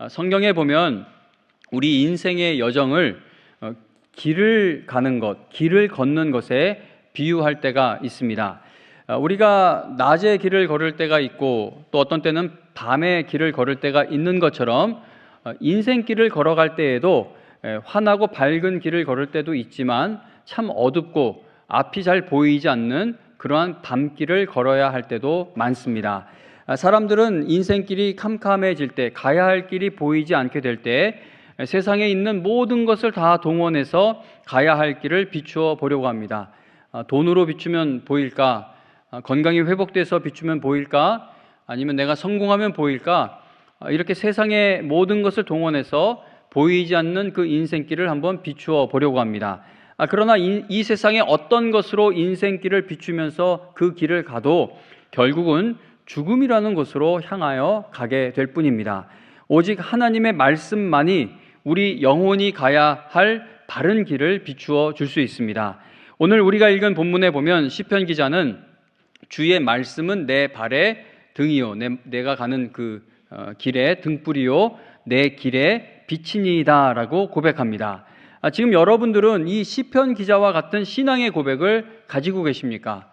성경에 보면 우리 인생의 여정을 길을 가는 것, 길을 걷는 것에 비유할 때가 있습니다. 우리가 낮에 길을 걸을 때가 있고 또 어떤 때는 밤에 길을 걸을 때가 있는 것처럼 인생길을 걸어갈 때에도 환하고 밝은 길을 걸을 때도 있지만 참 어둡고 앞이 잘 보이지 않는 그러한 밤길을 걸어야 할 때도 많습니다. 사람들은 인생길이 캄캄해질 때, 가야 할 길이 보이지 않게 될 때 세상에 있는 모든 것을 다 동원해서 가야 할 길을 비추어 보려고 합니다. 돈으로 비추면 보일까? 건강이 회복돼서 비추면 보일까? 아니면 내가 성공하면 보일까? 이렇게 세상의 모든 것을 동원해서 보이지 않는 그 인생길을 한번 비추어 보려고 합니다. 그러나 이 세상의 어떤 것으로 인생길을 비추면서 그 길을 가도 결국은 죽음이라는 곳으로 향하여 가게 될 뿐입니다. 오직 하나님의 말씀만이 우리 영혼이 가야 할 바른 길을 비추어 줄 수 있습니다. 오늘 우리가 읽은 본문에 보면 시편 기자는 주의 말씀은 내 발의 등이요, 내가 가는 그 길의 등불이요, 내 길의 빛이니이다 라고 고백합니다. 지금 여러분들은 이 시편 기자와 같은 신앙의 고백을 가지고 계십니까?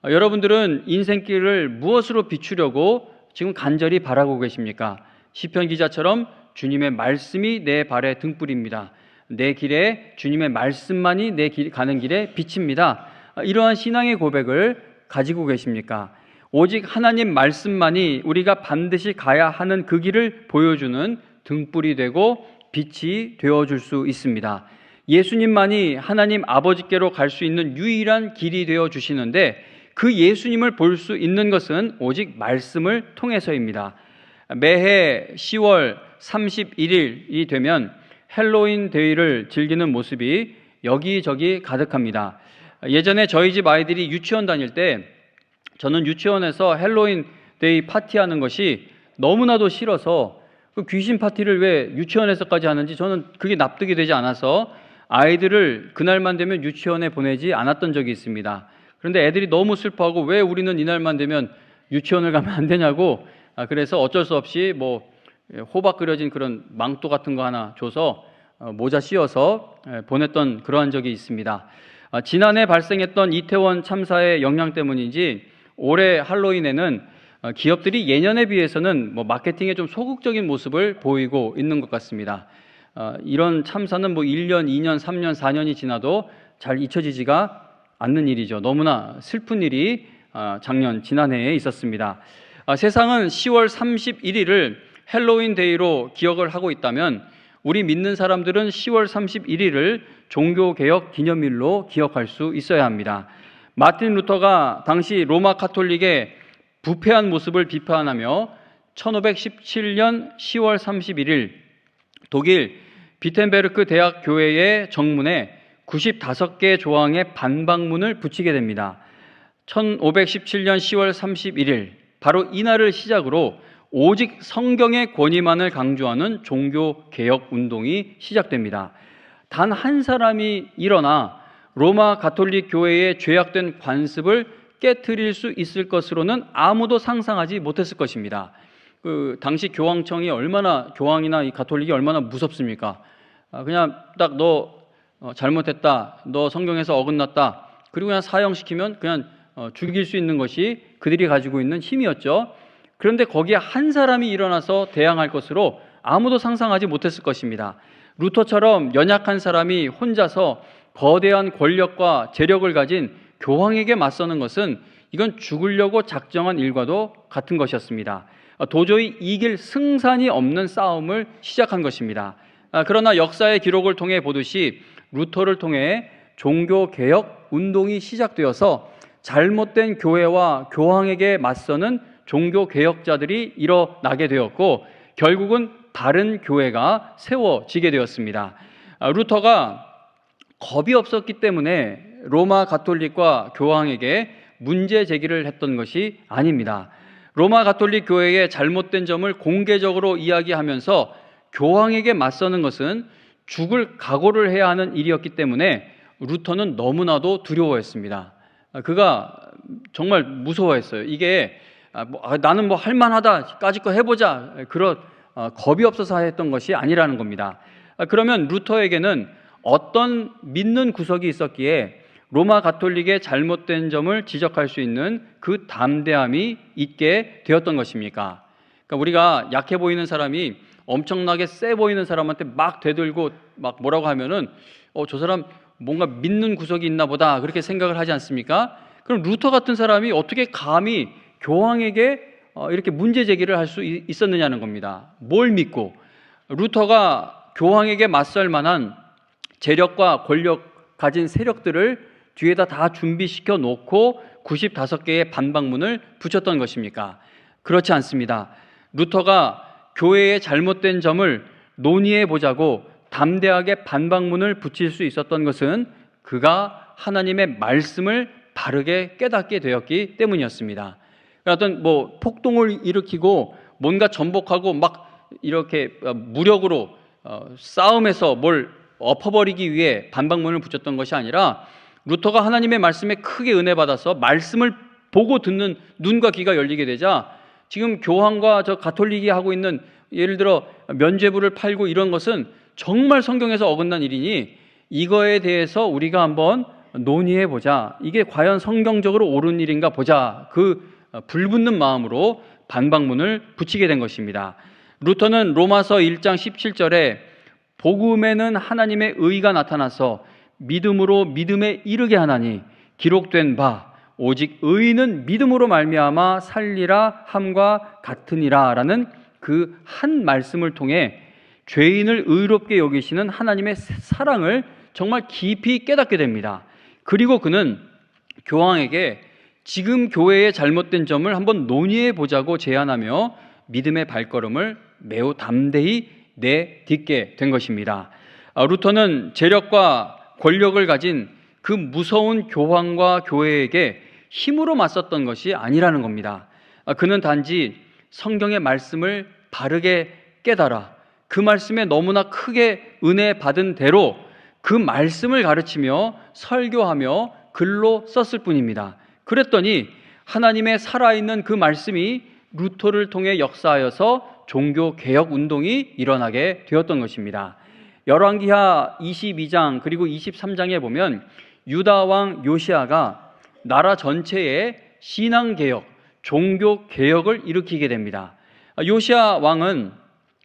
여러분들은 인생길을 무엇으로 비추려고 지금 간절히 바라고 계십니까? 시편 기자처럼 주님의 말씀이 내 발의 등불입니다. 내 길에 주님의 말씀만이 내 가는 길에 빛입니다. 이러한 신앙의 고백을 가지고 계십니까? 오직 하나님 말씀만이 우리가 반드시 가야 하는 그 길을 보여주는 등불이 되고 빛이 되어줄 수 있습니다. 예수님만이 하나님 아버지께로 갈 수 있는 유일한 길이 되어주시는데 그 예수님을 볼 수 있는 것은 오직 말씀을 통해서입니다. 매해 10월 31일이 되면 헬로윈 데이를 즐기는 모습이 여기저기 가득합니다. 예전에 저희 집 아이들이 유치원 다닐 때 저는 유치원에서 헬로윈 데이 파티하는 것이 너무나도 싫어서 그 귀신 파티를 왜 유치원에서까지 하는지 저는 그게 납득이 되지 않아서 아이들을 그날만 되면 유치원에 보내지 않았던 적이 있습니다. 그런데 애들이 너무 슬퍼하고 왜 우리는 이날만 되면 유치원을 가면 안 되냐고, 그래서 어쩔 수 없이 호박 그려진 그런 망토 같은 거 하나 줘서 모자 씌워서 보냈던 그러한 적이 있습니다. 지난해 발생했던 이태원 참사의 영향 때문인지 올해 할로윈에는 기업들이 예년에 비해서는 마케팅에 좀 소극적인 모습을 보이고 있는 것 같습니다. 이런 참사는 1년, 2년, 3년, 4년이 지나도 잘 잊혀지지가 않는 일이죠. 너무나 슬픈 일이 지난해에 있었습니다. 세상은 10월 31일을 헬로윈 데이로 기억을 하고 있다면 우리 믿는 사람들은 10월 31일을 종교개혁 기념일로 기억할 수 있어야 합니다. 마틴 루터가 당시 로마 카톨릭의 부패한 모습을 비판하며 1517년 10월 31일 독일 비텐베르크 대학 교회의 정문에 95개 조항의 반박문을 붙이게 됩니다. 1517년 10월 31일 바로 이날을 시작으로 오직 성경의 권위만을 강조하는 종교개혁 운동이 시작됩니다. 단 한 사람이 일어나 로마 가톨릭 교회의 죄악된 관습을 깨트릴 수 있을 것으로는 아무도 상상하지 못했을 것입니다. 당시 교황이나 이 가톨릭이 얼마나 무섭습니까? 그냥 딱 너 잘못했다, 너 성경에서 어긋났다, 그리고 그냥 사형시키면 그냥 죽일 수 있는 것이 그들이 가지고 있는 힘이었죠. 그런데 거기에 한 사람이 일어나서 대항할 것으로 아무도 상상하지 못했을 것입니다. 루터처럼 연약한 사람이 혼자서 거대한 권력과 재력을 가진 교황에게 맞서는 것은 이건 죽으려고 작정한 일과도 같은 것이었습니다. 도저히 이길 승산이 없는 싸움을 시작한 것입니다. 그러나 역사의 기록을 통해 보듯이 루터를 통해 종교개혁 운동이 시작되어서 잘못된 교회와 교황에게 맞서는 종교개혁자들이 일어나게 되었고 결국은 바른 교회가 세워지게 되었습니다. 루터가 겁이 없었기 때문에 로마 가톨릭과 교황에게 문제 제기를 했던 것이 아닙니다. 로마 가톨릭 교회의 잘못된 점을 공개적으로 이야기하면서 교황에게 맞서는 것은 죽을 각오를 해야 하는 일이었기 때문에 루터는 너무나도 두려워했습니다. 그가 정말 무서워했어요. 이게 나는 할만하다, 까짓 거 해보자, 겁이 없어서 했던 것이 아니라는 겁니다. 그러면 루터에게는 어떤 믿는 구석이 있었기에 로마 가톨릭의 잘못된 점을 지적할 수 있는 그 담대함이 있게 되었던 것입니까? 그러니까 우리가 약해 보이는 사람이 엄청나게 세 보이는 사람한테 막 대들고 막 뭐라고 하면은 저 사람 뭔가 믿는 구석이 있나 보다 그렇게 생각을 하지 않습니까? 그럼 루터 같은 사람이 어떻게 감히 교황에게 이렇게 문제 제기를 할 수 있었느냐는 겁니다. 뭘 믿고? 루터가 교황에게 맞설 만한 재력과 권력 가진 세력들을 뒤에다 다 준비시켜 놓고 95개의 반박문을 붙였던 것입니까? 그렇지 않습니다. 루터가 교회의 잘못된 점을 논의해 보자고 담대하게 반박문을 붙일 수 있었던 것은 그가 하나님의 말씀을 바르게 깨닫게 되었기 때문이었습니다. 어떤 폭동을 일으키고 뭔가 전복하고 막 이렇게 무력으로 싸움에서 뭘 엎어버리기 위해 반박문을 붙였던 것이 아니라 루터가 하나님의 말씀에 크게 은혜 받아서 말씀을 보고 듣는 눈과 귀가 열리게 되자 지금 교황과 저 가톨릭이 하고 있는 예를 들어 면죄부를 팔고 이런 것은 정말 성경에서 어긋난 일이니 이거에 대해서 우리가 한번 논의해 보자. 이게 과연 성경적으로 옳은 일인가 보자. 그 불붙는 마음으로 반박문을 붙이게 된 것입니다. 루터는 로마서 1장 17절에 복음에는 하나님의 의가 나타나서 믿음으로 믿음에 이르게 하나니 기록된 바 오직 의인은 믿음으로 말미암아 살리라 함과 같으니라 라는 그 한 말씀을 통해 죄인을 의롭게 여기시는 하나님의 사랑을 정말 깊이 깨닫게 됩니다. 그리고 그는 교황에게 지금 교회의 잘못된 점을 한번 논의해 보자고 제안하며 믿음의 발걸음을 매우 담대히 내딛게 된 것입니다. 루터는 재력과 권력을 가진 그 무서운 교황과 교회에게 힘으로 맞섰던 것이 아니라는 겁니다. 그는 단지 성경의 말씀을 바르게 깨달아 그 말씀에 너무나 크게 은혜 받은 대로 그 말씀을 가르치며 설교하며 글로 썼을 뿐입니다. 그랬더니 하나님의 살아있는 그 말씀이 루터를 통해 역사하여서 종교개혁 운동이 일어나게 되었던 것입니다. 열왕기하 22장 그리고 23장에 보면 유다 왕 요시아가 나라 전체에 신앙개혁, 종교개혁을 일으키게 됩니다. 요시아 왕은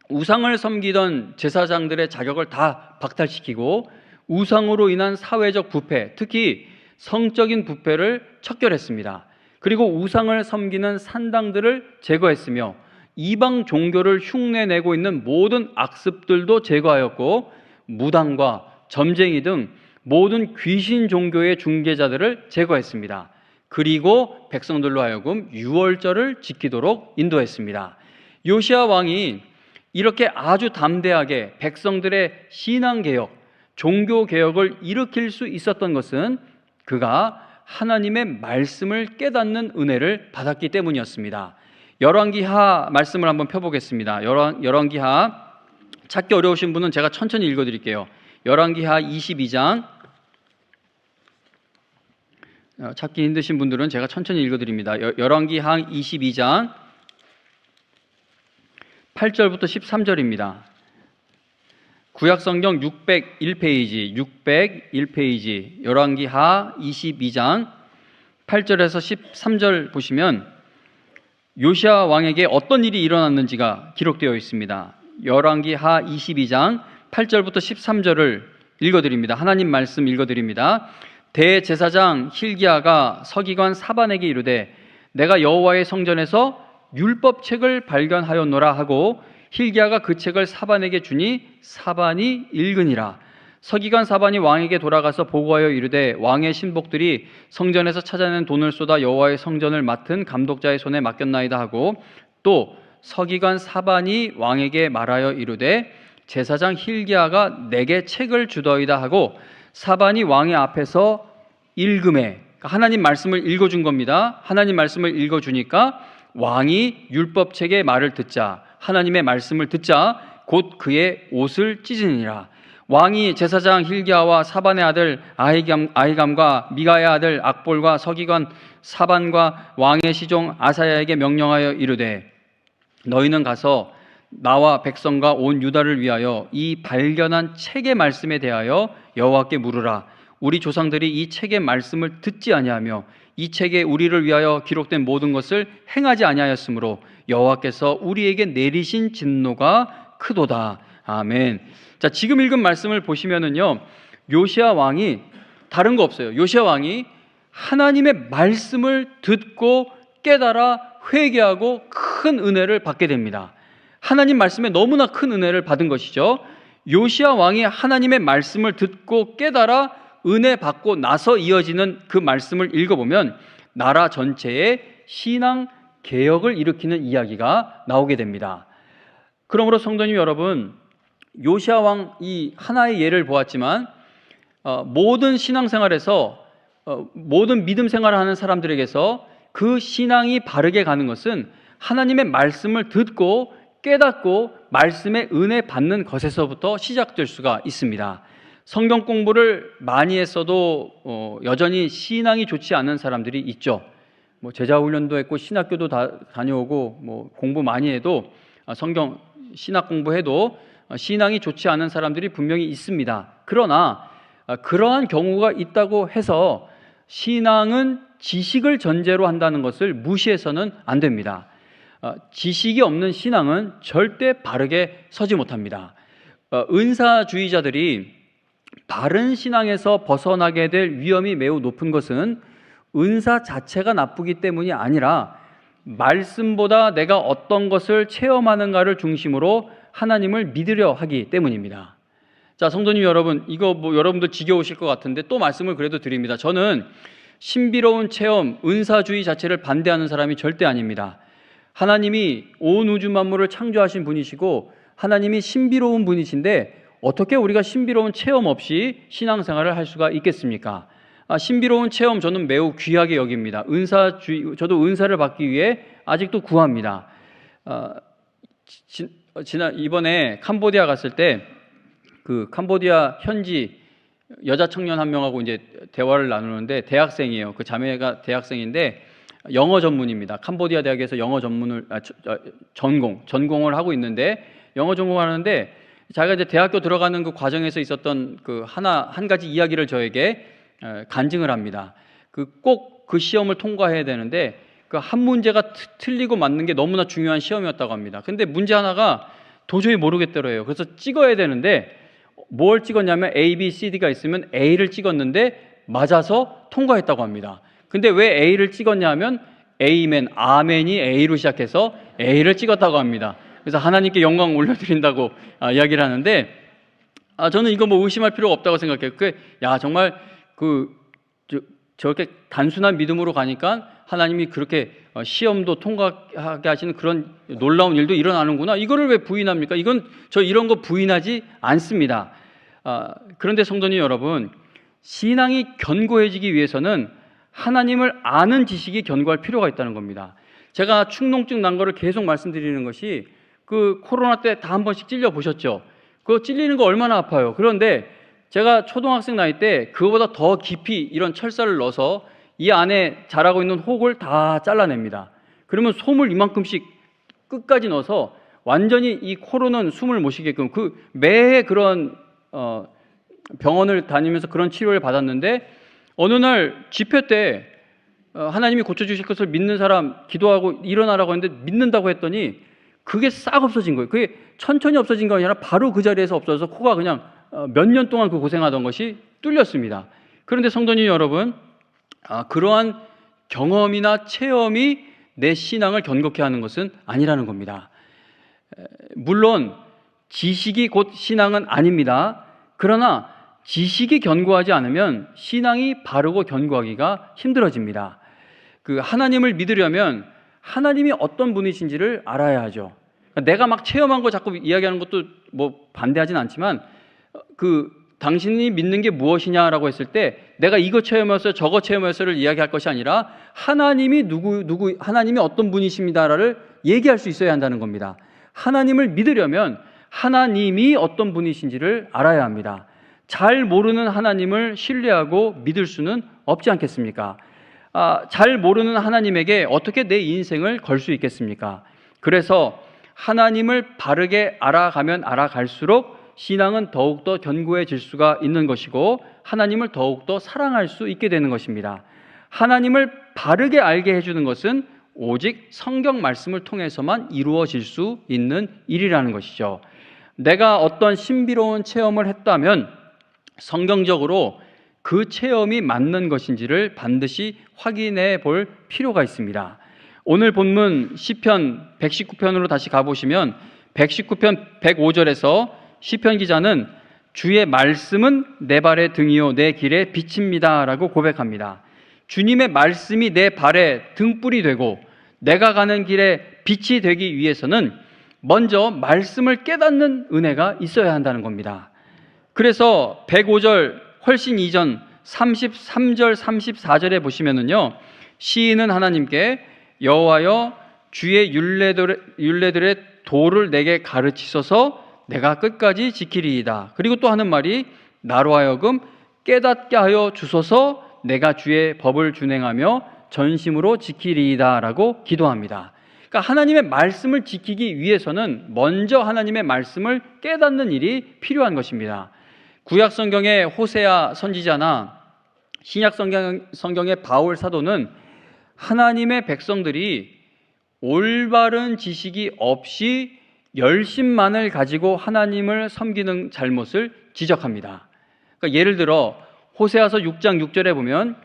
우상을 섬기던 제사장들의 자격을 다 박탈시키고 우상으로 인한 사회적 부패, 특히 성적인 부패를 척결했습니다. 그리고 우상을 섬기는 산당들을 제거했으며 이방 종교를 흉내내고 있는 모든 악습들도 제거하였고 무당과 점쟁이 등 모든 귀신 종교의 중개자들을 제거했습니다. 그리고 백성들로 하여금 유월절을 지키도록 인도했습니다. 요시아 왕이 이렇게 아주 담대하게 백성들의 신앙개혁, 종교개혁을 일으킬 수 있었던 것은 그가 하나님의 말씀을 깨닫는 은혜를 받았기 때문이었습니다. 열왕기하 말씀을 한번 펴보겠습니다. 열왕기하 찾기 어려우신 분은 제가 천천히 읽어드릴게요. 열왕기하 22장 찾기 힘드신 분들은 제가 천천히 읽어드립니다. 열왕기하 22장 8절부터 13절입니다. 구약성경 601페이지, 601페이지, 열왕기하 22장 8절에서 13절 보시면 요시아 왕에게 어떤 일이 일어났는지가 기록되어 있습니다. 열왕기하 22장 8절부터 13절을 읽어드립니다. 하나님 말씀 읽어드립니다. 대제사장 hil기야가 서기관 사반에게 이르되 내가 여호와의 성전에서 율법책을 발견하였노라 하고 hil기야가 그 책을 사반에게 주니 사반이 읽으니라. 서기관 사반이 왕에게 돌아가서 보고하여 이르되 왕의 신복들이 성전에서 찾아낸 돈을 쏟아 여호와의 성전을 맡은 감독자의 손에 맡겼나이다 하고 또 서기관 사반이 왕에게 말하여 이르되 제사장 hil기야가 내게 책을 주더이다 하고 사반이 왕의 앞에서 읽음에 하나님 말씀을 읽어준 겁니다. 하나님 말씀을 읽어주니까 왕이 율법책의 말을 듣자 하나님의 말씀을 듣자 곧 그의 옷을 찢으니라. 왕이 제사장 hil기야와 사반의 아들 아히감과 미가의 아들 악볼과 서기관 사반과 왕의 시종 아사야에게 명령하여 이르되 너희는 가서 나와 백성과 온 유다를 위하여 이 발견한 책의 말씀에 대하여 여호와께 물으라. 우리 조상들이 이 책의 말씀을 듣지 아니하며 이 책에 우리를 위하여 기록된 모든 것을 행하지 아니하였으므로 여호와께서 우리에게 내리신 진노가 크도다. 아멘. 자, 지금 읽은 말씀을 보시면은요, 요시야 왕이 다른 거 없어요. 요시야 왕이 하나님의 말씀을 듣고 깨달아 회개하고 큰 은혜를 받게 됩니다. 하나님 말씀에 너무나 큰 은혜를 받은 것이죠. 요시야 왕이 하나님의 말씀을 듣고 깨달아 은혜 받고 나서 이어지는 그 말씀을 읽어보면 나라 전체의 신앙 개혁을 일으키는 이야기가 나오게 됩니다. 그러므로 성도님 여러분, 요시야 왕 이 하나의 예를 보았지만 모든 신앙생활에서 모든 믿음 생활을 하는 사람들에게서 그 신앙이 바르게 가는 것은 하나님의 말씀을 듣고 깨닫고 말씀의 은혜 받는 것에서부터 시작될 수가 있습니다. 성경 공부를 많이 했어도 여전히 신앙이 좋지 않은 사람들이 있죠. 제자 훈련도 했고 신학교도 다녀오고 공부 많이 해도 성경 신학 공부해도 신앙이 좋지 않은 사람들이 분명히 있습니다. 그러나 그러한 경우가 있다고 해서 신앙은 지식을 전제로 한다는 것을 무시해서는 안 됩니다. 지식이 없는 신앙은 절대 바르게 서지 못합니다. 은사주의자들이 바른 신앙에서 벗어나게 될 위험이 매우 높은 것은 은사 자체가 나쁘기 때문이 아니라 말씀보다 내가 어떤 것을 체험하는가를 중심으로 하나님을 믿으려 하기 때문입니다. 자, 성도님 여러분, 이거 여러분들 지겨우실 것 같은데 또 말씀을 그래도 드립니다. 저는 신비로운 체험, 은사주의 자체를 반대하는 사람이 절대 아닙니다. 하나님이 온 우주 만물을 창조하신 분이시고 하나님이 신비로운 분이신데 어떻게 우리가 신비로운 체험 없이 신앙생활을 할 수가 있겠습니까? 신비로운 체험 저는 매우 귀하게 여깁니다. 저도 은사를 받기 위해 아직도 구합니다. 이번에 캄보디아 갔을 때 그 캄보디아 현지 여자 청년 한 명하고 이제 대화를 나누는데 대학생이에요. 그 자매가 대학생인데 영어 전문입니다. 캄보디아 대학에서 영어 전공을 하고 있는데 영어 전공하는데 자기가 이제 대학교 들어가는 그 과정에서 있었던 한 가지 이야기를 저에게 간증을 합니다. 꼭 그 시험을 통과해야 되는데 그 한 문제가 틀리고 맞는 게 너무나 중요한 시험이었다고 합니다. 근데 문제 하나가 도저히 모르겠더래요. 그래서 찍어야 되는데 뭘 찍었냐면 A, B, C, D가 있으면 A를 찍었는데 맞아서 통과했다고 합니다. 근데 왜 A를 찍었냐면 아멘, 아멘이 A로 시작해서 A를 찍었다고 합니다. 그래서 하나님께 영광 올려드린다고 이야기를 하는데 저는 이거 의심할 필요가 없다고 생각해요. 정말 저렇게 단순한 믿음으로 가니까 하나님이 그렇게 시험도 통과하게 하시는 그런 놀라운 일도 일어나는구나. 이거를 왜 부인합니까? 저 이런 거 부인하지 않습니다. 그런데 성도님 여러분, 신앙이 견고해지기 위해서는 하나님을 아는 지식이 견고할 필요가 있다는 겁니다. 제가 축농증 난 거를 계속 말씀드리는 것이 코로나 때 다 한 번씩 찔려 보셨죠? 그거 찔리는 거 얼마나 아파요. 그런데 제가 초등학생 나이 때 그거보다 더 깊이 이런 철사를 넣어서 이 안에 자라고 있는 혹을 다 잘라냅니다. 그러면 솜을 이만큼씩 끝까지 넣어서 완전히 이 코로는 숨을 못 쉬게끔 매해 그런 병원을 다니면서 그런 치료를 받았는데 어느 날 집회 때 하나님이 고쳐주실 것을 믿는 사람 기도하고 일어나라고 했는데 믿는다고 했더니 그게 싹 없어진 거예요. 그게 천천히 없어진 게 아니라 바로 그 자리에서 없어져서 코가 그냥 몇 년 동안 고생하던 것이 뚫렸습니다. 그런데 성도님 여러분, 그러한 경험이나 체험이 내 신앙을 견고케 하는 것은 아니라는 겁니다. 물론 지식이 곧 신앙은 아닙니다. 그러나 지식이 견고하지 않으면 신앙이 바르고 견고하기가 힘들어집니다. 하나님을 믿으려면 하나님이 어떤 분이신지를 알아야 하죠. 내가 막 체험한 거 자꾸 이야기하는 것도 반대하진 않지만 당신이 믿는 게 무엇이냐라고 했을 때 내가 이거 체험했어요, 저거 체험했어요를 이야기할 것이 아니라 하나님이 하나님이 어떤 분이십니다를 얘기할 수 있어야 한다는 겁니다. 하나님을 믿으려면 하나님이 어떤 분이신지를 알아야 합니다. 잘 모르는 하나님을 신뢰하고 믿을 수는 없지 않겠습니까? 잘 모르는 하나님에게 어떻게 내 인생을 걸 수 있겠습니까? 그래서 하나님을 바르게 알아가면 알아갈수록 신앙은 더욱더 견고해질 수가 있는 것이고 하나님을 더욱더 사랑할 수 있게 되는 것입니다. 하나님을 바르게 알게 해주는 것은 오직 성경 말씀을 통해서만 이루어질 수 있는 일이라는 것이죠. 내가 어떤 신비로운 체험을 했다면 성경적으로 그 체험이 맞는 것인지를 반드시 확인해 볼 필요가 있습니다. 오늘 본문 시편 119편으로 다시 가보시면 119편 105절에서 시편 기자는 주의 말씀은 내 발의 등이요 내 길의 빛입니다 라고 고백합니다. 주님의 말씀이 내 발의 등불이 되고 내가 가는 길에 빛이 되기 위해서는 먼저 말씀을 깨닫는 은혜가 있어야 한다는 겁니다. 그래서 105절 훨씬 이전 33절 34절에 보시면은요, 시인은 하나님께 여호와여 주의 율례들의 도를 내게 가르치소서 내가 끝까지 지키리이다. 그리고 또 하는 말이 나로 하여금 깨닫게 하여 주소서 내가 주의 법을 준행하며 전심으로 지키리이다 라고 기도합니다. 그러니까 하나님의 말씀을 지키기 위해서는 먼저 하나님의 말씀을 깨닫는 일이 필요한 것입니다. 구약 성경의 호세아 선지자나 신약 성경의 바울 사도는 하나님의 백성들이 올바른 지식이 없이 열심만을 가지고 하나님을 섬기는 잘못을 지적합니다. 그러니까 예를 들어 호세아서 6장 6절에 보면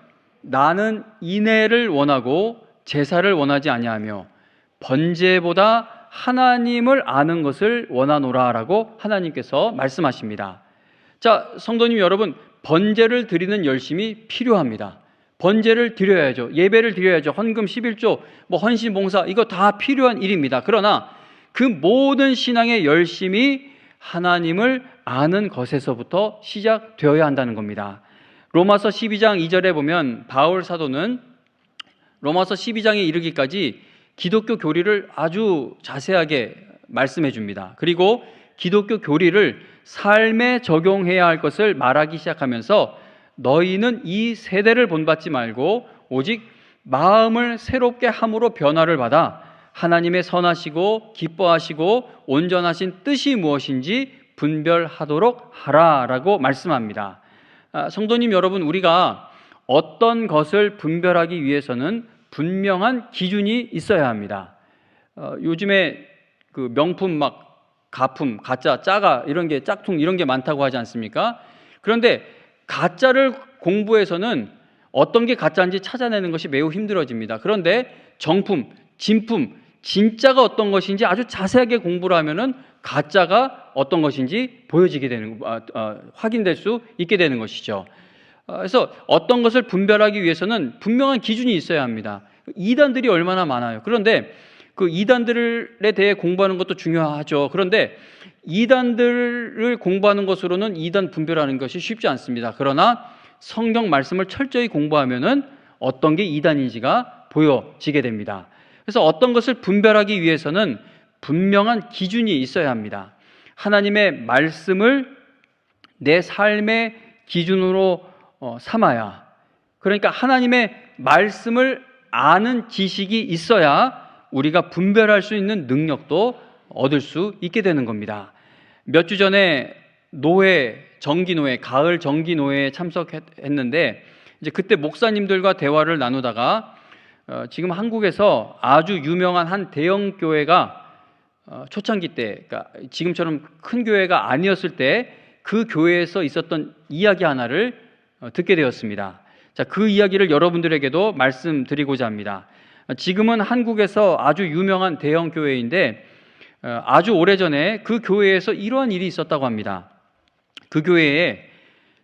나는 인애를 원하고 제사를 원하지 아니하며 번제보다 하나님을 아는 것을 원하노라라고 하나님께서 말씀하십니다. 자, 성도님 여러분, 번제를 드리는 열심이 필요합니다. 번제를 드려야죠. 예배를 드려야죠. 헌금 11조, 헌신 봉사 이거 다 필요한 일입니다. 그러나 그 모든 신앙의 열심이 하나님을 아는 것에서부터 시작되어야 한다는 겁니다. 로마서 12장 2절에 보면 바울 사도는 로마서 12장에 이르기까지 기독교 교리를 아주 자세하게 말씀해 줍니다. 그리고 기독교 교리를 삶에 적용해야 할 것을 말하기 시작하면서 너희는 이 세대를 본받지 말고 오직 마음을 새롭게 함으로 변화를 받아 하나님의 선하시고 기뻐하시고 온전하신 뜻이 무엇인지 분별하도록 하라라고 말씀합니다. 성도님 여러분, 우리가 어떤 것을 분별하기 위해서는 분명한 기준이 있어야 합니다. 요즘에 그 명품 가품, 가짜, 짜가 이런 게 짝퉁 이런 게 많다고 하지 않습니까? 그런데 가짜를 공부해서는 어떤 게 가짜인지 찾아내는 것이 매우 힘들어집니다. 그런데 정품, 진품, 진짜가 어떤 것인지 아주 자세하게 공부를 하면은 가짜가 어떤 것인지 보여지게 되는, 확인될 수 있게 되는 것이죠. 그래서 어떤 것을 분별하기 위해서는 분명한 기준이 있어야 합니다. 이단들이 얼마나 많아요. 그런데 그 이단들에 대해 공부하는 것도 중요하죠. 그런데 이단들을 공부하는 것으로는 이단 분별하는 것이 쉽지 않습니다. 그러나 성경 말씀을 철저히 공부하면은 어떤 게 이단인지가 보여지게 됩니다. 그래서 어떤 것을 분별하기 위해서는 분명한 기준이 있어야 합니다. 하나님의 말씀을 내 삶의 기준으로 삼아야, 그러니까 하나님의 말씀을 아는 지식이 있어야 우리가 분별할 수 있는 능력도 얻을 수 있게 되는 겁니다. 몇 주 전에 가을 정기노회에 참석했는데 이제 그때 목사님들과 대화를 나누다가 지금 한국에서 아주 유명한 한 대형 교회가 초창기 때, 그러니까 지금처럼 큰 교회가 아니었을 때 그 교회에서 있었던 이야기 하나를 듣게 되었습니다. 자, 그 이야기를 여러분들에게도 말씀드리고자 합니다. 지금은 한국에서 아주 유명한 대형 교회인데 아주 오래전에 그 교회에서 이러한 일이 있었다고 합니다. 그 교회에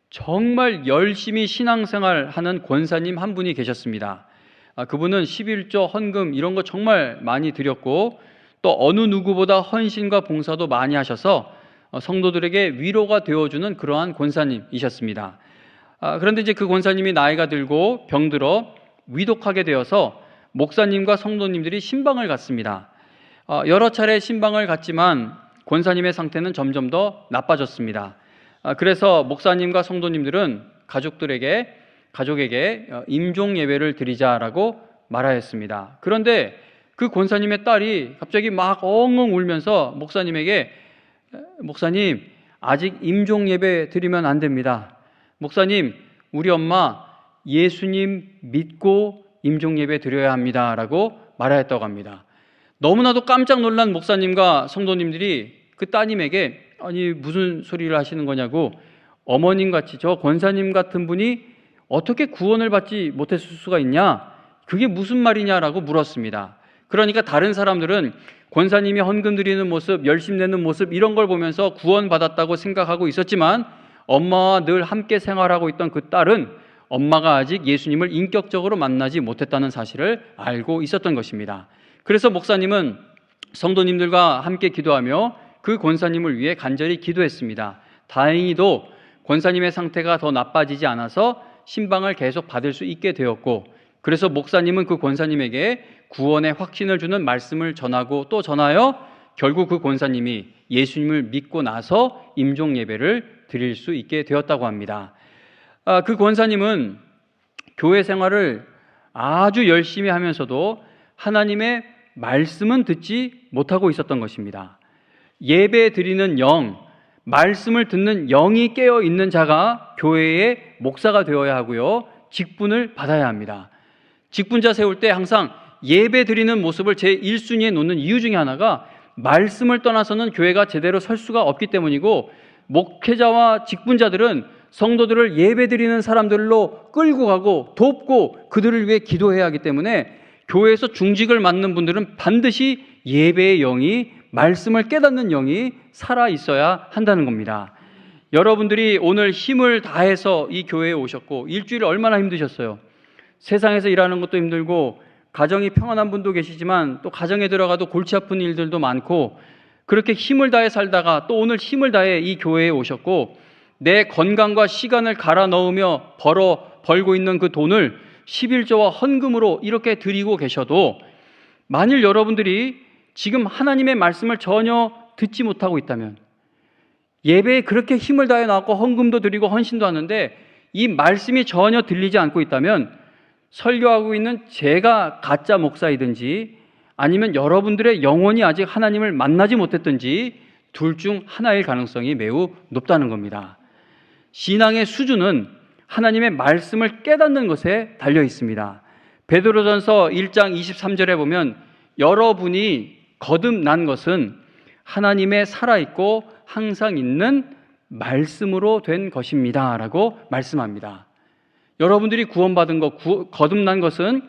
정말 열심히 신앙생활하는 권사님 한 분이 계셨습니다. 그분은 11조 헌금 이런 거 정말 많이 드렸고 또 어느 누구보다 헌신과 봉사도 많이 하셔서 성도들에게 위로가 되어주는 그러한 권사님이셨습니다. 그런데 이제 그 권사님이 나이가 들고 병들어 위독하게 되어서 목사님과 성도님들이 신방을 갔습니다. 여러 차례 신방을 갔지만 권사님의 상태는 점점 더 나빠졌습니다. 그래서 목사님과 성도님들은 가족에게 임종 예배를 드리자라고 말하였습니다. 그런데 그 권사님의 딸이 갑자기 막 엉엉 울면서 목사님에게, 목사님, 아직 임종 예배 드리면 안 됩니다. 목사님, 우리 엄마 예수님 믿고 임종 예배 드려야 합니다 라고 말하였다고 합니다. 너무나도 깜짝 놀란 목사님과 성도님들이 그 따님에게, 아니 무슨 소리를 하시는 거냐고, 어머님같이 저 권사님 같은 분이 어떻게 구원을 받지 못했을 수가 있냐, 그게 무슨 말이냐라고 물었습니다. 그러니까 다른 사람들은 권사님이 헌금 드리는 모습, 열심 내는 모습 이런 걸 보면서 구원받았다고 생각하고 있었지만, 엄마와 늘 함께 생활하고 있던 그 딸은 엄마가 아직 예수님을 인격적으로 만나지 못했다는 사실을 알고 있었던 것입니다. 그래서 목사님은 성도님들과 함께 기도하며 그 권사님을 위해 간절히 기도했습니다. 다행히도 권사님의 상태가 더 나빠지지 않아서 신방을 계속 받을 수 있게 되었고, 그래서 목사님은 그 권사님에게 구원의 확신을 주는 말씀을 전하고 또 전하여 결국 그 권사님이 예수님을 믿고 나서 임종 예배를 드릴 수 있게 되었다고 합니다. 그 권사님은 교회 생활을 아주 열심히 하면서도 하나님의 말씀은 듣지 못하고 있었던 것입니다. 예배 드리는 영, 말씀을 듣는 영이 깨어 있는 자가 교회의 목사가 되어야 하고요, 직분을 받아야 합니다. 직분자 세울 때 항상 예배 드리는 모습을 제1순위에 놓는 이유 중에 하나가 말씀을 떠나서는 교회가 제대로 설 수가 없기 때문이고, 목회자와 직분자들은 성도들을 예배 드리는 사람들로 끌고 가고 돕고 그들을 위해 기도해야 하기 때문에 교회에서 중직을 맡는 분들은 반드시 예배의 영이, 말씀을 깨닫는 영이 살아 있어야 한다는 겁니다. 여러분들이 오늘 힘을 다해서 이 교회에 오셨고 일주일 얼마나 힘드셨어요? 세상에서 일하는 것도 힘들고 가정이 평안한 분도 계시지만 또 가정에 들어가도 골치 아픈 일들도 많고, 그렇게 힘을 다해 살다가 또 오늘 힘을 다해 이 교회에 오셨고, 내 건강과 시간을 갈아 넣으며 벌고 있는 그 돈을 11조와 헌금으로 이렇게 드리고 계셔도, 만일 여러분들이 지금 하나님의 말씀을 전혀 듣지 못하고 있다면, 예배에 그렇게 힘을 다해 나왔고 헌금도 드리고 헌신도 하는데 이 말씀이 전혀 들리지 않고 있다면, 설교하고 있는 제가 가짜 목사이든지 아니면 여러분들의 영혼이 아직 하나님을 만나지 못했든지 둘 중 하나일 가능성이 매우 높다는 겁니다. 신앙의 수준은 하나님의 말씀을 깨닫는 것에 달려 있습니다. 베드로전서 1장 23절에 보면, 여러분이 거듭난 것은 하나님의 살아있고 항상 있는 말씀으로 된 것입니다 라고 말씀합니다. 여러분들이 구원받은 것, 거듭난 것은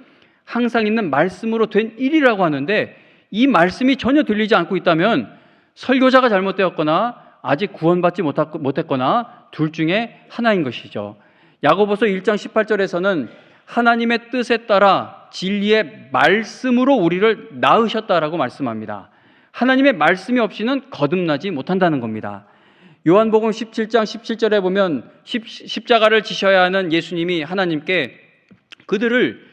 항상 있는 말씀으로 된 일이라고 하는데, 이 말씀이 전혀 들리지 않고 있다면 설교자가 잘못되었거나 아직 구원받지 못했거나 둘 중에 하나인 것이죠. 야고보서 1장 18절에서는 하나님의 뜻에 따라 진리의 말씀으로 우리를 낳으셨다라고 말씀합니다. 하나님의 말씀이 없이는 거듭나지 못한다는 겁니다. 요한복음 17장 17절에 보면 십자가를 지셔야 하는 예수님이 하나님께 그들을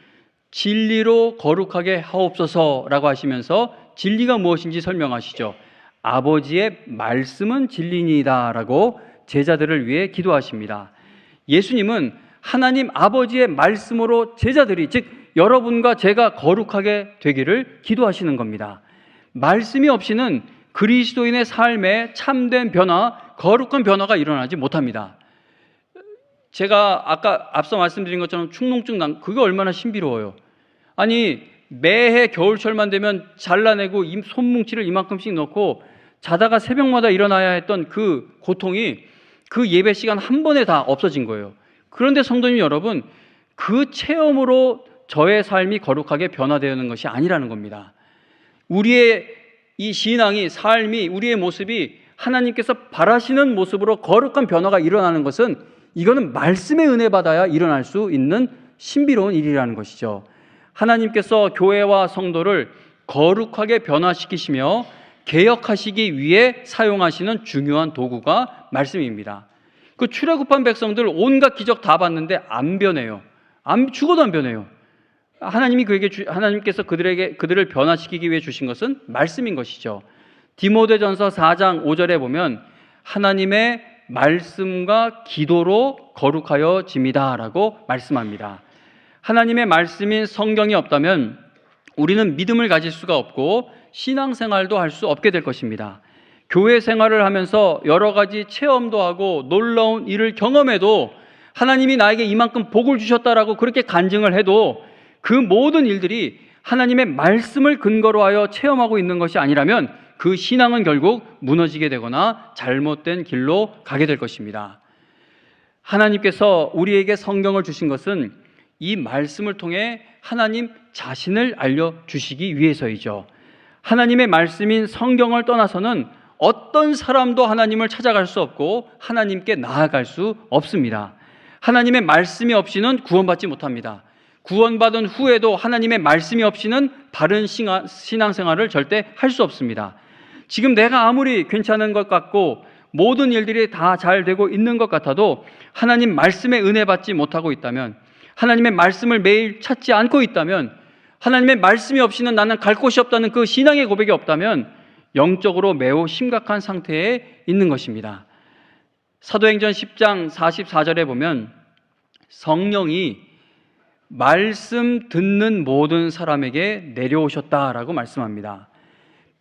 진리로 거룩하게 하옵소서라고 하시면서 진리가 무엇인지 설명하시죠. 아버지의 말씀은 진리니이다 라고 제자들을 위해 기도하십니다. 예수님은 하나님 아버지의 말씀으로 제자들이, 즉 여러분과 제가 거룩하게 되기를 기도하시는 겁니다. 말씀이 없이는 그리스도인의 삶에 참된 변화, 거룩한 변화가 일어나지 못합니다. 제가 앞서 말씀드린 것처럼 축농증 그게 얼마나 신비로워요. 아니 매해 겨울철만 되면 잘라내고 손뭉치를 이만큼씩 넣고 자다가 새벽마다 일어나야 했던 그 고통이 그 예배 시간 한 번에 다 없어진 거예요. 그런데 성도님 여러분, 그 체험으로 저의 삶이 거룩하게 변화되는 것이 아니라는 겁니다. 우리의 이 신앙이, 삶이, 우리의 모습이 하나님께서 바라시는 모습으로 거룩한 변화가 일어나는 것은, 이거는 말씀의 은혜 받아야 일어날 수 있는 신비로운 일이라는 것이죠. 하나님께서 교회와 성도를 거룩하게 변화시키시며 개혁하시기 위해 사용하시는 중요한 도구가 말씀입니다. 그 출애굽한 백성들 온갖 기적 다 봤는데 안 변해요. 죽어도 안 변해요. 하나님께서 그들을 변화시키기 위해 주신 것은 말씀인 것이죠. 디모데전서 4장 5절에 보면 하나님의 말씀과 기도로 거룩하여집니다라고 말씀합니다. 하나님의 말씀인 성경이 없다면 우리는 믿음을 가질 수가 없고 신앙생활도 할 수 없게 될 것입니다. 교회 생활을 하면서 여러 가지 체험도 하고 놀라운 일을 경험해도 하나님이 나에게 이만큼 복을 주셨다라고 그렇게 간증을 해도 그 모든 일들이 하나님의 말씀을 근거로 하여 체험하고 있는 것이 아니라면 그 신앙은 결국 무너지게 되거나 잘못된 길로 가게 될 것입니다. 하나님께서 우리에게 성경을 주신 것은 이 말씀을 통해 하나님 자신을 알려주시기 위해서이죠. 하나님의 말씀인 성경을 떠나서는 어떤 사람도 하나님을 찾아갈 수 없고 하나님께 나아갈 수 없습니다. 하나님의 말씀이 없이는 구원받지 못합니다. 구원받은 후에도 하나님의 말씀이 없이는 바른 신앙생활을 절대 할 수 없습니다. 지금 내가 아무리 괜찮은 것 같고 모든 일들이 다 잘 되고 있는 것 같아도 하나님 말씀에 은혜 받지 못하고 있다면, 하나님의 말씀을 매일 찾지 않고 있다면, 하나님의 말씀이 없이는 나는 갈 곳이 없다는 그 신앙의 고백이 없다면 영적으로 매우 심각한 상태에 있는 것입니다. 사도행전 10장 44절에 보면 성령이 말씀 듣는 모든 사람에게 내려오셨다라고 말씀합니다.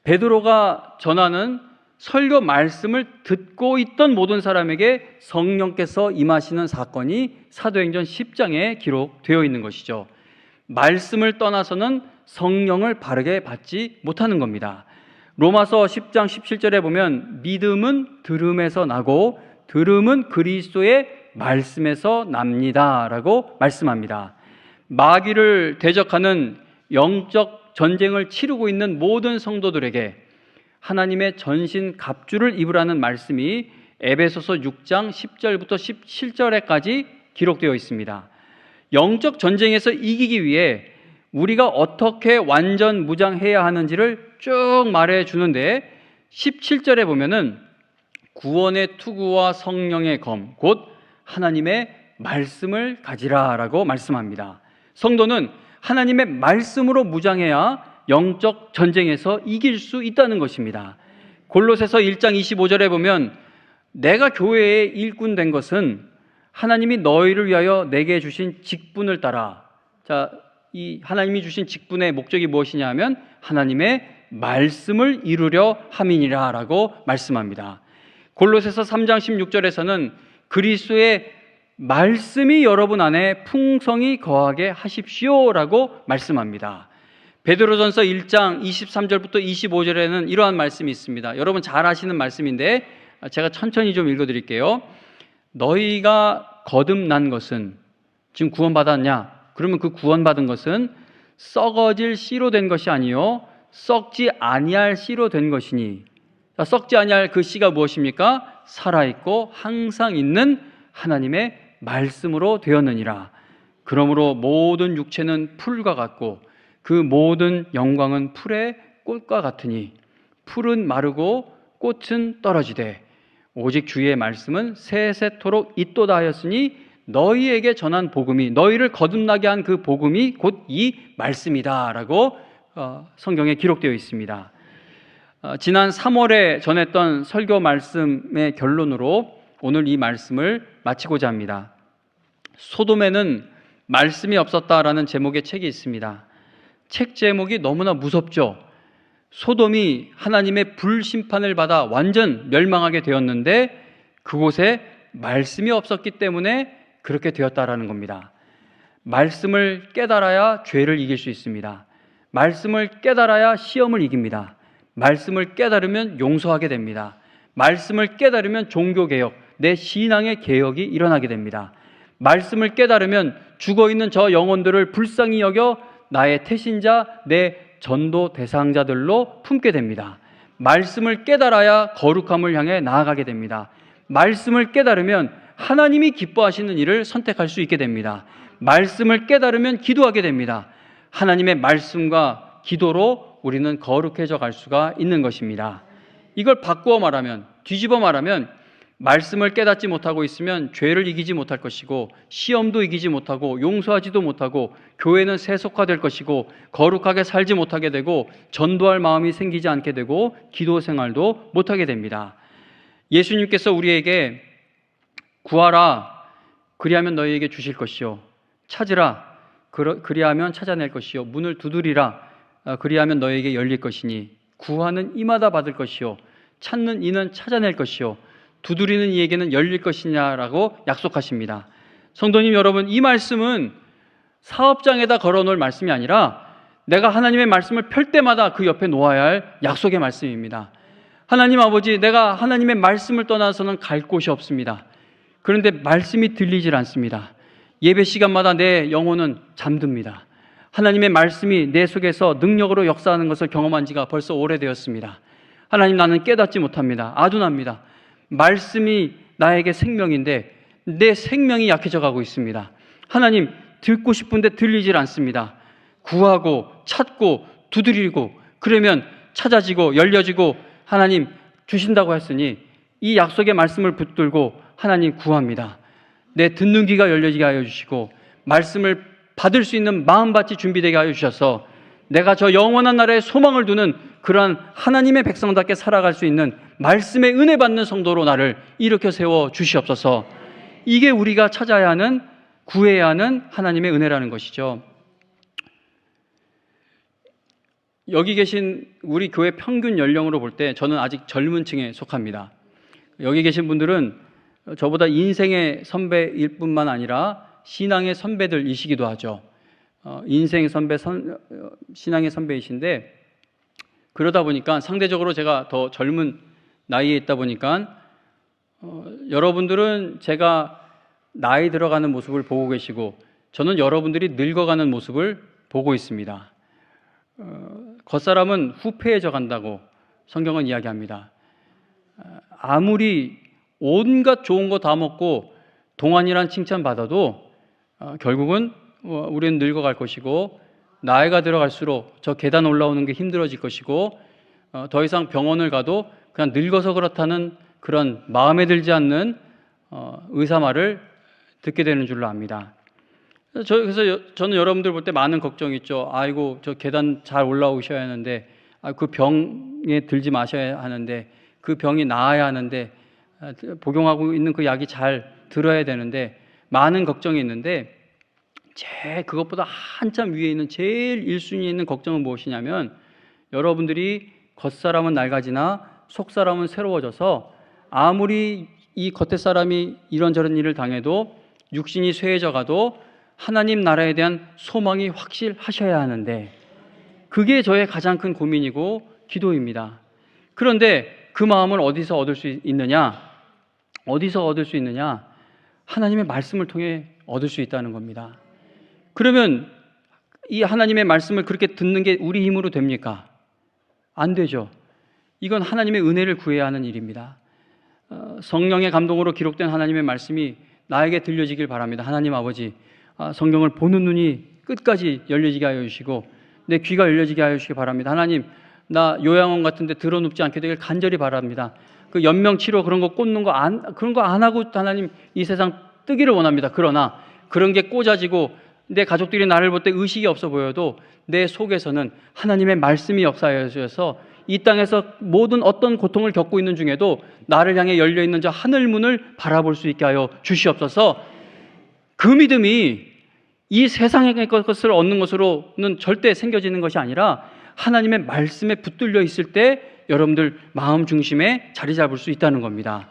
베드로가 전하는 설교 말씀을 듣고 있던 모든 사람에게 성령께서 임하시는 사건이 사도행전 10장에 기록되어 있는 것이죠. 말씀을 떠나서는 성령을 바르게 받지 못하는 겁니다. 로마서 10장 17절에 보면 믿음은 들음에서 나고 들음은 그리스도의 말씀에서 납니다 라고 말씀합니다. 마귀를 대적하는 영적 전쟁을 치르고 있는 모든 성도들에게 하나님의 전신 갑주를 입으라는 말씀이 에베소서 6장 10절부터 17절에까지 기록되어 있습니다. 영적 전쟁에서 이기기 위해 우리가 어떻게 완전 무장해야 하는지를 쭉 말해 주는데 17절에 보면은 구원의 투구와 성령의 검, 곧 하나님의 말씀을 가지라라고 말씀합니다. 성도는 하나님의 말씀으로 무장해야 영적 전쟁에서 이길 수 있다는 것입니다. 골로새서 1장 25절에 보면 내가 교회의 일꾼 된 것은 하나님이 너희를 위하여 내게 주신 직분을 따라, 자, 이 하나님이 주신 직분의 목적이 무엇이냐 하면 하나님의 말씀을 이루려 함이니라 라고 말씀합니다. 골로새서 3장 16절에서는 그리스도의 말씀이 여러분 안에 풍성히 거하게 하십시오 라고 말씀합니다. 베드로전서 1장 23절부터 25절에는 이러한 말씀이 있습니다. 여러분 잘 아시는 말씀인데 제가 천천히 좀 읽어드릴게요. 너희가 거듭난 것은, 지금 구원받았냐? 그러면 그 구원받은 것은 썩어질 씨로 된 것이 아니요 썩지 아니할 씨로 된 것이니, 썩지 아니할 그 씨가 무엇입니까? 살아있고 항상 있는 하나님의 말씀으로 되었느니라. 그러므로 모든 육체는 풀과 같고 그 모든 영광은 풀의 꽃과 같으니 풀은 마르고 꽃은 떨어지되 오직 주의 말씀은 세세토록 있도다 하였으니 너희에게 전한 복음이, 너희를 거듭나게 한 그 복음이 곧 이 말씀이다 라고 성경에 기록되어 있습니다. 지난 3월에 전했던 설교 말씀의 결론으로 오늘 이 말씀을 마치고자 합니다. 소돔에는 말씀이 없었다라는 제목의 책이 있습니다. 책 제목이 너무나 무섭죠. 소돔이 하나님의 불심판을 받아 완전 멸망하게 되었는데 그곳에 말씀이 없었기 때문에 그렇게 되었다라는 겁니다. 말씀을 깨달아야 죄를 이길 수 있습니다. 말씀을 깨달아야 시험을 이깁니다. 말씀을 깨달으면 용서하게 됩니다. 말씀을 깨달으면 종교개혁, 내 신앙의 개혁이 일어나게 됩니다. 말씀을 깨달으면 죽어있는 저 영혼들을 불쌍히 여겨 나의 태신자, 내 전도 대상자들로 품게 됩니다. 말씀을 깨달아야 거룩함을 향해 나아가게 됩니다. 말씀을 깨달으면 하나님이 기뻐하시는 일을 선택할 수 있게 됩니다. 말씀을 깨달으면 기도하게 됩니다. 하나님의 말씀과 기도로 우리는 거룩해져 갈 수가 있는 것입니다. 이걸 바꾸어 말하면, 뒤집어 말하면 말씀을 깨닫지 못하고 있으면 죄를 이기지 못할 것이고 시험도 이기지 못하고 용서하지도 못하고 교회는 세속화될 것이고 거룩하게 살지 못하게 되고 전도할 마음이 생기지 않게 되고 기도 생활도 못하게 됩니다. 예수님께서 우리에게 구하라 그리하면 너희에게 주실 것이요 찾으라 그리하면 찾아낼 것이요 문을 두드리라 그리하면 너에게 열릴 것이니 구하는 이마다 받을 것이요 찾는 이는 찾아낼 것이요 두드리는 이에게는 열릴 것이냐라고 약속하십니다. 성도님 여러분, 이 말씀은 사업장에다 걸어놓을 말씀이 아니라 내가 하나님의 말씀을 펼 때마다 그 옆에 놓아야 할 약속의 말씀입니다. 하나님 아버지, 내가 하나님의 말씀을 떠나서는 갈 곳이 없습니다. 그런데 말씀이 들리질 않습니다. 예배 시간마다 내 영혼은 잠듭니다. 하나님의 말씀이 내 속에서 능력으로 역사하는 것을 경험한 지가 벌써 오래되었습니다. 하나님, 나는 깨닫지 못합니다. 아둔합니다. 말씀이 나에게 생명인데 내 생명이 약해져 가고 있습니다. 하나님, 듣고 싶은데 들리질 않습니다. 구하고 찾고 두드리고 그러면 찾아지고 열려지고 하나님 주신다고 했으니 이 약속의 말씀을 붙들고 하나님 구합니다. 내 듣는 귀가 열려지게 하여 주시고 말씀을 받을 수 있는 마음밭이 준비되게 하여 주셔서 내가 저 영원한 나라에 소망을 두는 그러한 하나님의 백성답게 살아갈 수 있는 말씀의 은혜 받는 성도로 나를 일으켜 세워 주시옵소서. 이게 우리가 찾아야 하는, 구해야 하는 하나님의 은혜라는 것이죠. 여기 계신 우리 교회 평균 연령으로 볼 때 저는 아직 젊은 층에 속합니다. 여기 계신 분들은 저보다 인생의 선배일 뿐만 아니라 신앙의 선배들이시기도 하죠. 인생 선배, 신앙의 선배이신데, 그러다 보니까 상대적으로 제가 더 젊은 나이에 있다 보니까 여러분들은 제가 나이 들어가는 모습을 보고 계시고 저는 여러분들이 늙어가는 모습을 보고 있습니다. 겉사람은 후패해져 간다고 성경은 이야기합니다. 아무리 온갖 좋은 거 다 먹고 동안이란 칭찬 받아도 결국은 우리는 늙어갈 것이고 나이가 들어갈수록 저 계단 올라오는 게 힘들어질 것이고 더 이상 병원을 가도 그냥 늙어서 그렇다는 그런 마음에 들지 않는 의사 말을 듣게 되는 줄로 압니다. 그래서 저는 여러분들 볼 때 많은 걱정이 있죠. 아이고, 저 계단 잘 올라오셔야 하는데, 그 병에 들지 마셔야 하는데, 그 병이 나아야 하는데, 복용하고 있는 그 약이 잘 들어야 되는데, 많은 걱정이 있는데, 그것보다 한참 위에 있는 제일 1순위에 있는 걱정은 무엇이냐면, 여러분들이 겉사람은 낡아지나 속사람은 새로워져서 아무리 이 겉에 사람이 이런저런 일을 당해도 육신이 쇠해져 가도 하나님 나라에 대한 소망이 확실하셔야 하는데, 그게 저의 가장 큰 고민이고 기도입니다. 그런데 그 마음을 어디서 얻을 수 있느냐? 어디서 얻을 수 있느냐? 하나님의 말씀을 통해 얻을 수 있다는 겁니다. 그러면 이 하나님의 말씀을 그렇게 듣는 게 우리 힘으로 됩니까? 안 되죠. 이건 하나님의 은혜를 구해야 하는 일입니다. 성령의 감동으로 기록된 하나님의 말씀이 나에게 들려지길 바랍니다. 하나님 아버지, 성경을 보는 눈이 끝까지 열려지게 하여 주시고 내 귀가 열려지게 하여 주시기 바랍니다. 하나님, 나 요양원 같은 데 드러눕지 않게 되길 간절히 바랍니다. 그 연명치료 그런 거 꽂는 거 그런 거 안 하고 하나님 이 세상 뜨기를 원합니다. 그러나 그런 게 꽂아지고 내 가족들이 나를 볼 때 의식이 없어 보여도 내 속에서는 하나님의 말씀이 역사하여 주셔서 이 땅에서 모든 어떤 고통을 겪고 있는 중에도 나를 향해 열려있는 저 하늘문을 바라볼 수 있게 하여 주시옵소서. 그 믿음이 이 세상의 것을 얻는 것으로는 절대 생겨지는 것이 아니라 하나님의 말씀에 붙들려 있을 때 여러분들 마음 중심에 자리 잡을 수 있다는 겁니다.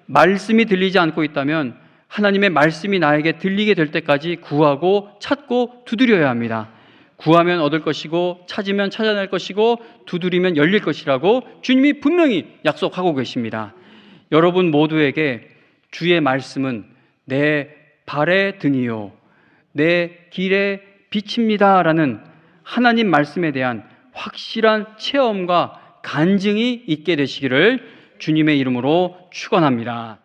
말씀이 들리지 않고 있다면 하나님의 말씀이 나에게 들리게 될 때까지 구하고 찾고 두드려야 합니다. 구하면 얻을 것이고 찾으면 찾아낼 것이고 두드리면 열릴 것이라고 주님이 분명히 약속하고 계십니다. 여러분 모두에게 주의 말씀은 내 발의 등이요 내 길의 빛입니다 라는 하나님 말씀에 대한 확실한 체험과 간증이 있게 되시기를 주님의 이름으로 축원합니다.